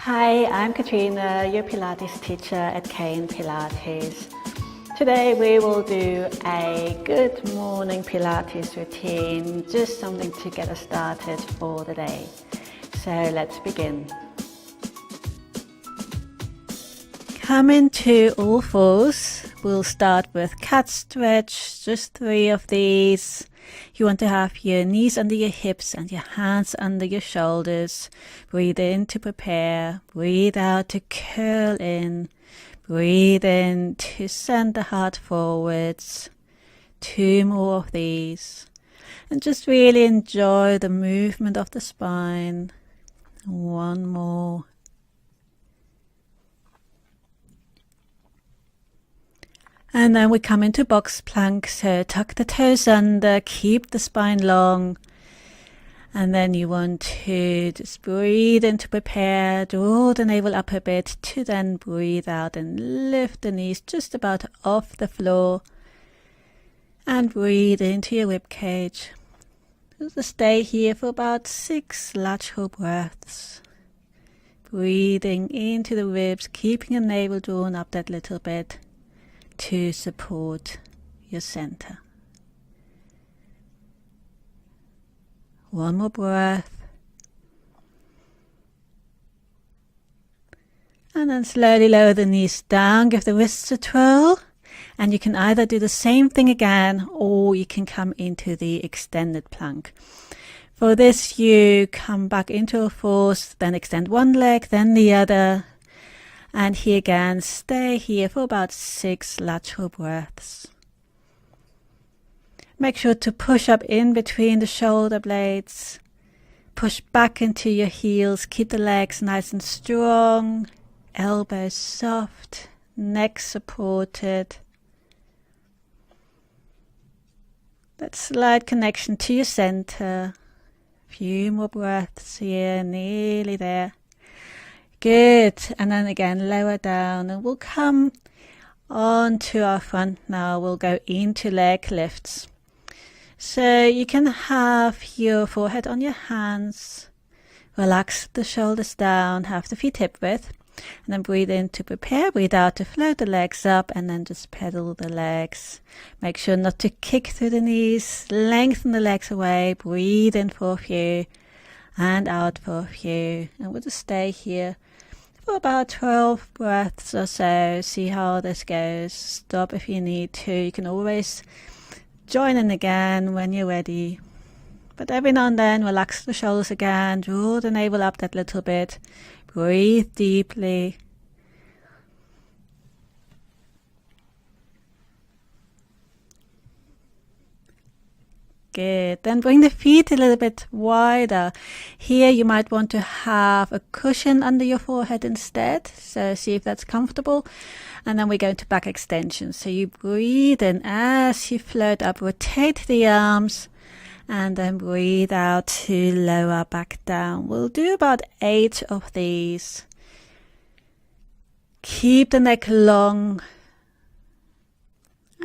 Hi, I'm Katrina, your Pilates teacher at Pilates. Today we will do a good morning Pilates routine, just something to get us started for the day. So let's begin. Come into all fours. We'll start with cat stretch, just 3 of these. You want to have your knees under your hips and your hands under your shoulders. Breathe in to prepare. Breathe out to curl in. Breathe in to send the heart forwards. 2 more of these. And just really enjoy the movement of the spine. 1 more. And then we come into box plank, so tuck the toes under, keep the spine long. And then you want to just breathe in to prepare, draw the navel up a bit to then breathe out and lift the knees just about off the floor. And breathe into your ribcage. Just stay here for about 6 lateral breaths. Breathing into the ribs, keeping the navel drawn up that little bit to support your center. 1 more breath. And then slowly lower the knees down, give the wrists a twirl. And you can either do the same thing again, or you can come into the extended plank. For this, you come back into a fours, then extend one leg, then the other. And here again, stay here for about 6 lateral breaths. Make sure to push up in between the shoulder blades. Push back into your heels. Keep the legs nice and strong. Elbows soft. Neck supported. That slight connection to your center. Few more breaths here, nearly there. Good, and then again lower down, and we'll come onto our front now. We'll go into leg lifts. So you can have your forehead on your hands, relax the shoulders down, have the feet hip width, and then breathe in to prepare, breathe out to float the legs up, and then just pedal the legs. Make sure not to kick through the knees, lengthen the legs away, breathe in for a few, and out for a few, and we'll just stay here for about 12 breaths or so. See how this goes. Stop if you need to. You can always join in again when you're ready. But every now and then, relax the shoulders again. Draw the navel up that little bit. Breathe deeply. Good. Then bring the feet a little bit wider. Here you might want to have a cushion under your forehead instead. So see if that's comfortable. And then we go into back extension. So you breathe in as you float up. Rotate the arms. And then breathe out to lower back down. We'll do about 8 of these. Keep the neck long.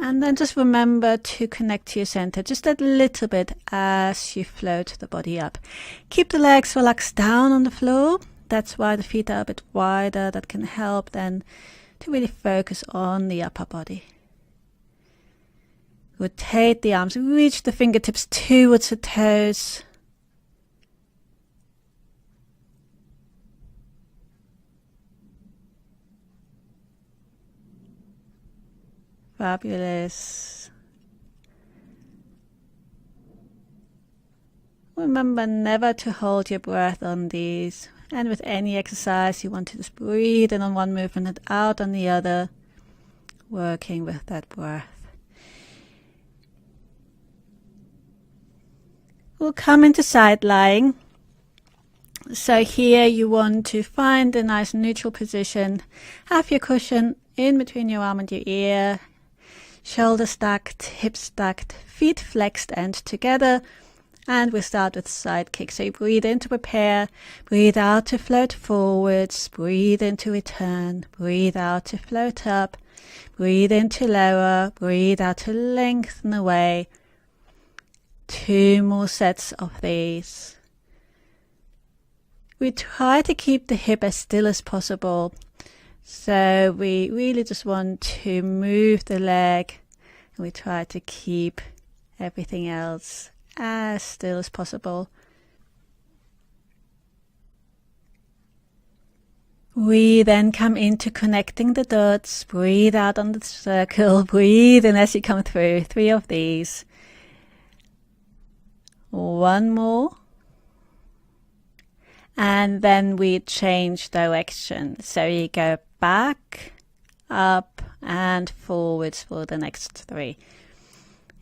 And then just remember to connect to your center just a little bit as you float the body up. Keep the legs relaxed down on the floor. That's why the feet are a bit wider. That can help then to really focus on the upper body. Rotate the arms. Reach the fingertips towards the toes. Fabulous. Remember never to hold your breath on these. And with any exercise, you want to just breathe in on one movement and out on the other, working with that breath. We'll come into side lying. So here you want to find a nice neutral position. Have your cushion in between your arm and your ear. Shoulders stacked, hips stacked, feet flexed and together. And we start with side kick. So you breathe in to prepare, breathe out to float forwards, breathe in to return, breathe out to float up, breathe in to lower, breathe out to lengthen away. 2 more sets of these. We try to keep the hip as still as possible. So we really just want to move the leg, and we try to keep everything else as still as possible. We then come into connecting the dots. Breathe out on the circle. Breathe in as you come through. 3 of these. 1 more. And then we change direction. So you go back, up, and forwards for the next 3.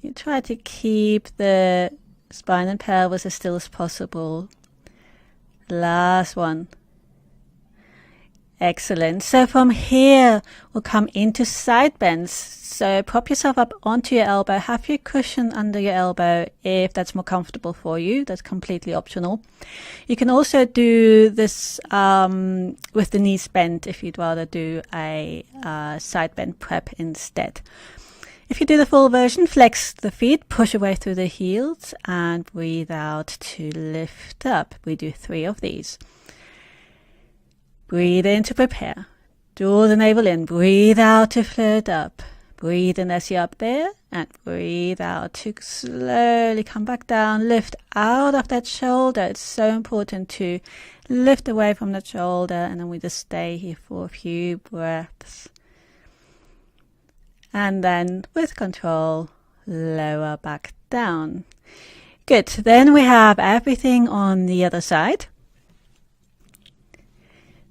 You try to keep the spine and pelvis as still as possible. Last one. Excellent. So from here, we'll come into side bends. So prop yourself up onto your elbow. Have your cushion under your elbow if that's more comfortable for you. That's completely optional. You can also do this with the knees bent if you'd rather do a side bend prep instead. If you do the full version, flex the feet, push away through the heels, and breathe out to lift up. We do 3 of these. Breathe in to prepare. Draw the navel in. Breathe out to float up. Breathe in as you're up there, and breathe out to slowly come back down. Lift out of that shoulder. It's so important to lift away from that shoulder, and then we just stay here for a few breaths. And then with control, lower back down. Good. Then we have everything on the other side.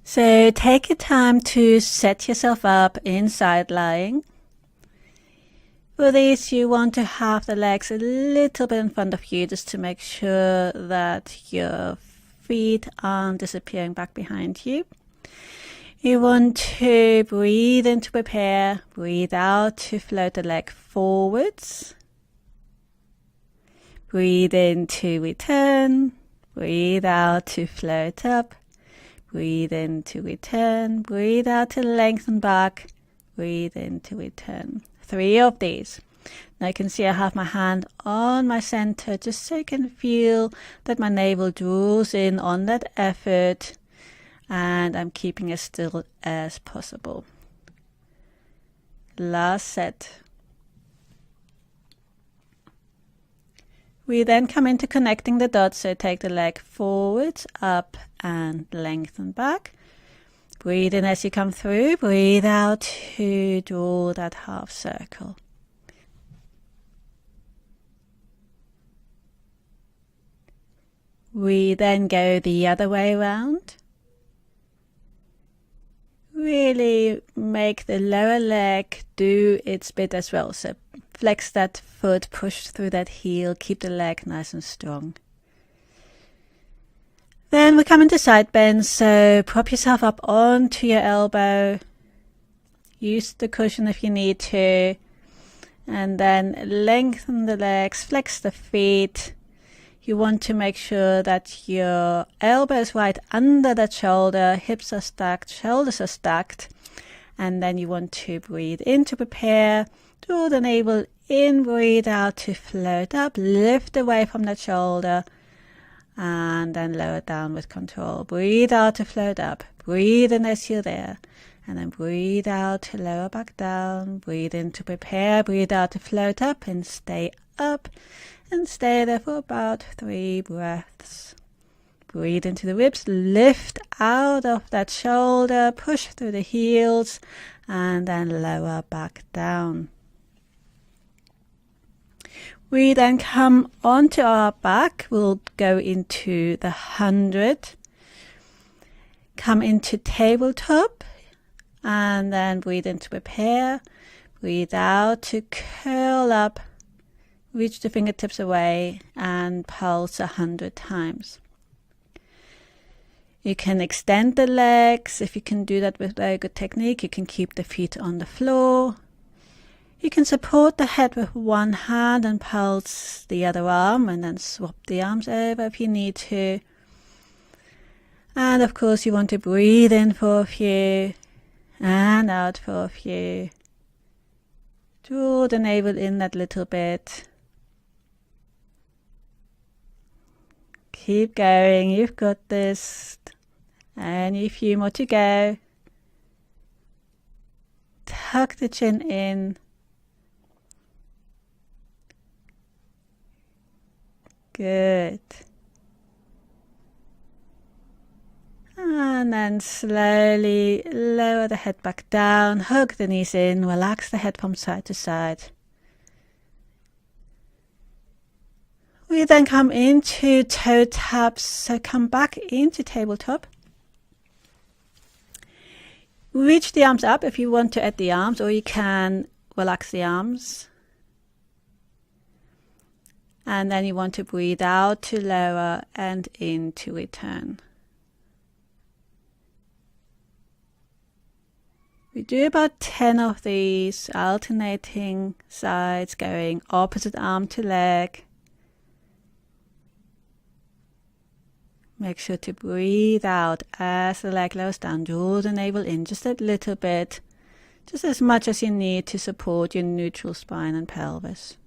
So take your time to set yourself up in side lying. For this, you want to have the legs a little bit in front of you just to make sure that your feet aren't disappearing back behind you. You want to breathe in to prepare, breathe out to float the leg forwards. Breathe in to return, breathe out to float up. Breathe in to return, breathe out to lengthen back, breathe in to return. 3 of these. Now you can see I have my hand on my center just so you can feel that my navel draws in on that effort, and I'm keeping as still as possible. Last set. We then come into connecting the dots, so take the leg forward, up, and lengthen back. Breathe in as you come through. Breathe out to draw that half circle. We then go the other way around. Really make the lower leg do its bit as well. So flex that foot, push through that heel, keep the leg nice and strong. Then we come into side bends, so prop yourself up onto your elbow. Use the cushion if you need to. And then lengthen the legs, flex the feet. You want to make sure that your elbow is right under that shoulder, hips are stacked, shoulders are stacked. And then you want to breathe in to prepare. Draw the navel in, breathe out to float up, lift away from that shoulder, and then lower down with control. Breathe out to float up, breathe in as you're there, and then breathe out to lower back down. Breathe in to prepare, breathe out to float up, and stay up, and stay there for about 3 breaths. Breathe into the ribs, lift out of that shoulder, push through the heels, and then lower back down. We then come onto our back. We'll go into the 100. Come into tabletop, and then breathe in to prepare. Breathe out to curl up. Reach the fingertips away and pulse 100 times. You can extend the legs. If you can do that with very good technique, you can keep the feet on the floor. You can support the head with one hand and pulse the other arm, and then swap the arms over if you need to. And of course you want to breathe in for a few and out for a few. Draw the navel in that little bit. Keep going, you've got this. Only a few more to go. Tuck the chin in. Good. And then slowly lower the head back down, hug the knees in, relax the head from side to side. We then come into toe taps, so come back into tabletop. Reach the arms up if you want to add the arms, or you can relax the arms. And then you want to breathe out to lower and in to return. We do about 10 of these, alternating sides, going opposite arm to leg. Make sure to breathe out as the leg lowers down. Draw the navel in just a little bit, just as much as you need to support your neutral spine and pelvis.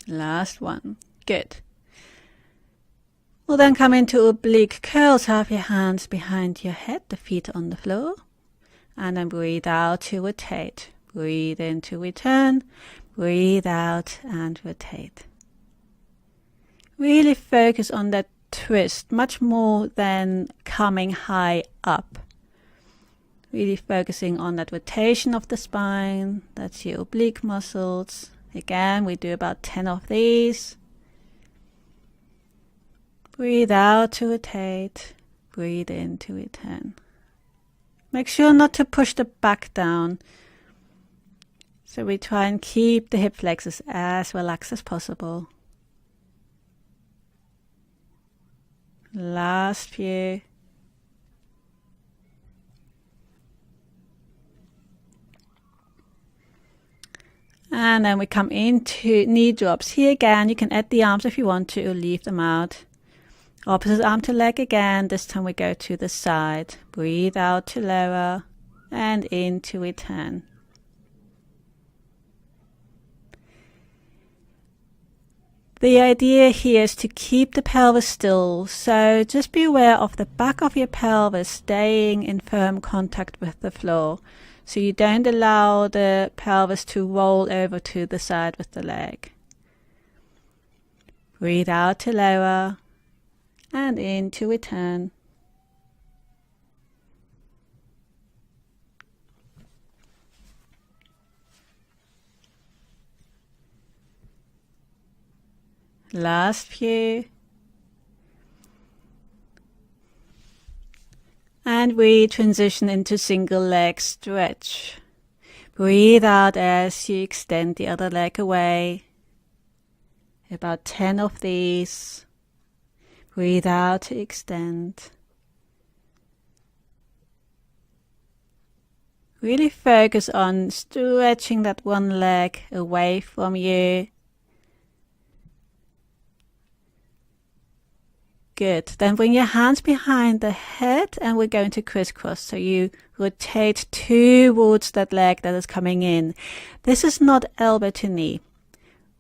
Last one. Good. We'll then come into oblique curls. Have your hands behind your head, the feet on the floor. And then breathe out to rotate. Breathe in to return. Breathe out and rotate. Really focus on that twist, much more than coming high up. Really focusing on that rotation of the spine. That's your oblique muscles. Again, we do about 10 of these. Breathe out to rotate. Breathe in to return. Make sure not to push the back down. So we try and keep the hip flexors as relaxed as possible. Last few. And then we come into knee drops. Here again, you can add the arms if you want to, or leave them out. Opposite arm to leg again. This time we go to the side. Breathe out to lower and in to return. The idea here is to keep the pelvis still, so just be aware of the back of your pelvis staying in firm contact with the floor, so you don't allow the pelvis to roll over to the side with the leg. Breathe out to lower and in to return. Last few. And we transition into single leg stretch. Breathe out as you extend the other leg away. About 10 of these. Breathe out to extend. Really focus on stretching that one leg away from you. Good. Then bring your hands behind the head and we're going to crisscross. So you rotate towards that leg that is coming in. This is not elbow to knee.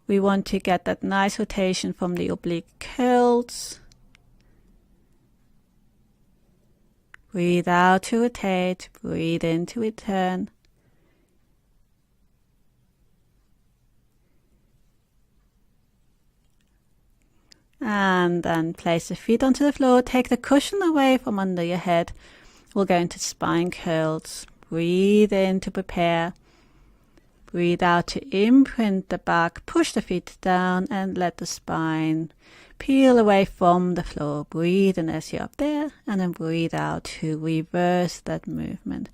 We want to get that nice rotation from the oblique curls. Breathe out to rotate. Breathe in to return. And then place the feet onto the floor. Take the cushion away from under your head. We'll go into spine curls. Breathe in to prepare. Breathe out to imprint the back. Push the feet down and let the spine peel away from the floor. Breathe in as you're up there, and then breathe out to reverse that movement.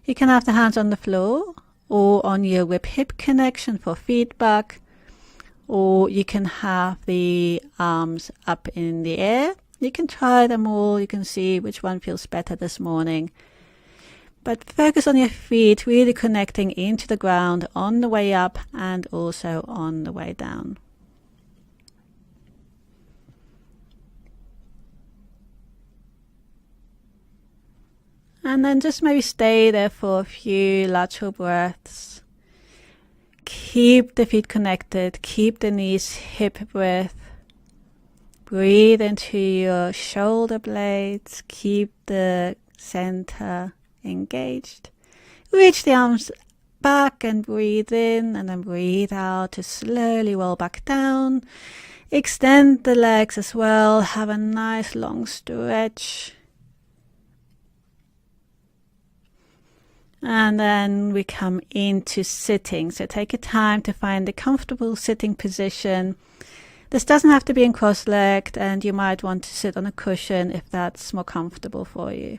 You can have the hands on the floor or on your rib-hip connection for feedback. Or you can have the arms up in the air. You can try them all. You can see which one feels better this morning. But focus on your feet, really connecting into the ground on the way up and also on the way down. And then just maybe stay there for a few lateral breaths. Keep the feet connected, keep the knees hip width. Breathe into your shoulder blades, keep the center engaged. Reach the arms back and breathe in, and then breathe out to slowly roll back down. Extend the legs as well, have a nice long stretch. And then we come into sitting. So take your time to find a comfortable sitting position. This doesn't have to be in cross-legged, and you might want to sit on a cushion if that's more comfortable for you.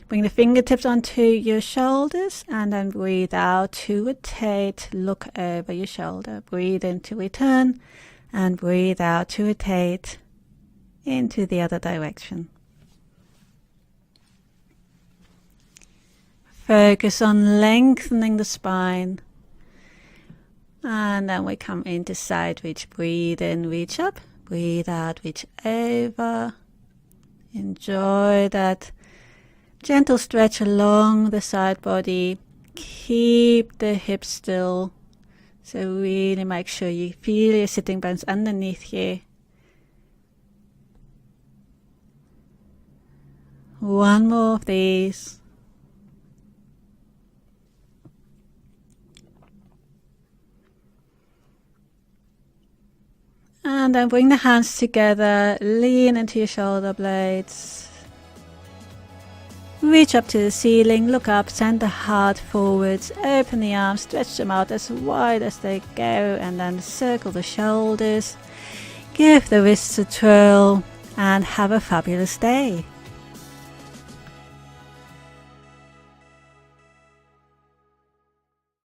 Bring the fingertips onto your shoulders and then breathe out to rotate, look over your shoulder. Breathe in to return and breathe out to rotate into the other direction. Focus on lengthening the spine. And then we come into side reach. Breathe in, reach up. Breathe out, reach over. Enjoy that gentle stretch along the side body. Keep the hips still. So really make sure you feel your sitting bones underneath you. One more of these. And then bring the hands together, lean into your shoulder blades. Reach up to the ceiling, look up, send the heart forwards, open the arms, stretch them out as wide as they go, and then circle the shoulders. Give the wrists a twirl and have a fabulous day.